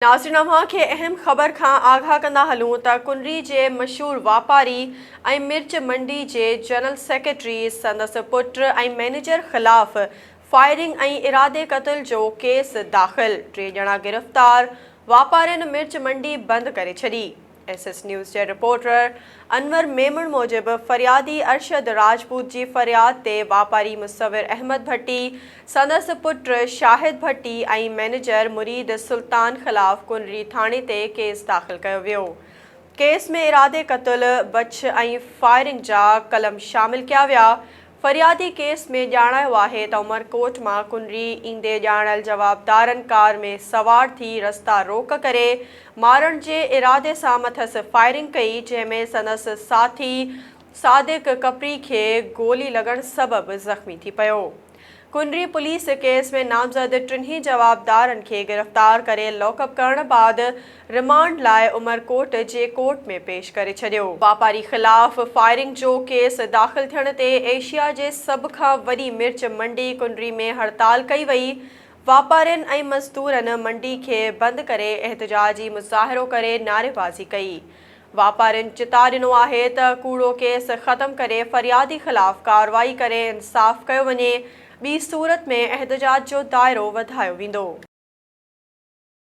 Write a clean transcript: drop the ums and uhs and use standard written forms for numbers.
नाज़रीन अव्हां खे अहम ख़बर खां आगाह कंदा हलूं त कुनरी जे मशहूर वापारी ऐं मिर्च मंडी जे जनरल सेक्रेटरी संदसि पुट ऐं मैनेजर ख़िलाफ़ फायरिंग ऐं इरादे क़त्ल जो केस दाख़िल। 3 ॼणा गिरफ़्तार। वापारियुनि मिर्च मंडी बंदि करे छॾी। SS न्यूज़ जे रिपोर्टर अनवर मेमण मूजिबि फ़रियादी अरशद राजपूत जी फ़रियाद ते वापारी मुसविर अहमद भट्टी, संदसि पुट शाहिद भट्टी ऐं मैनेजर मुरीद सुल्तान ख़िलाफ़ कुनरी थाणे ते केस दाख़िल कयो वियो। केस में इरादे क़त्ल, बछ ऐं फायरिंग जा कलम शामिल किया विया। फ़रियादी केस में ॼाणायो आहे त उमरकोट मां कुनरी ईंदे ॼाणल जवाबदारनि कार में सवार थी रस्ता रोक करे मारण जे इरादे सां मथसि फायरिंग कई, जंहिंमें संदसि साथी सादिक कपरी खे गोली लॻण सबबि ज़ख़्मी थी पियो। कुनरी पुलिस केस में नामज़द 3 जवाबदारनि खे गिरफ़्तार करे लॉकअप करण बाद रिमांड लाइ उमरकोट जे कोर्ट में पेश करे छॾियो। वापारी ख़िलाफ़ फायरिंग जो केस दाख़िल थियण ते एशिया जे सभ खां वॾी मिर्च मंडी कुनरी में हड़ताल कई वई। वापारियुनि ऐं मज़दूरनि मंडी खे बंदि करे एहतिजाजी मुज़ाहिरो करे नारेबाज़ी कई। वापारियुनि चिता ॾिनो आहे त कूड़ो केस ख़त्म करे फ़रियादी ख़िलाफ़ कार्रवाई करे इंसाफ़ कयो वञे। ॿी सूरत में एहतिजाज जो दाइरो वधायो वेंदो।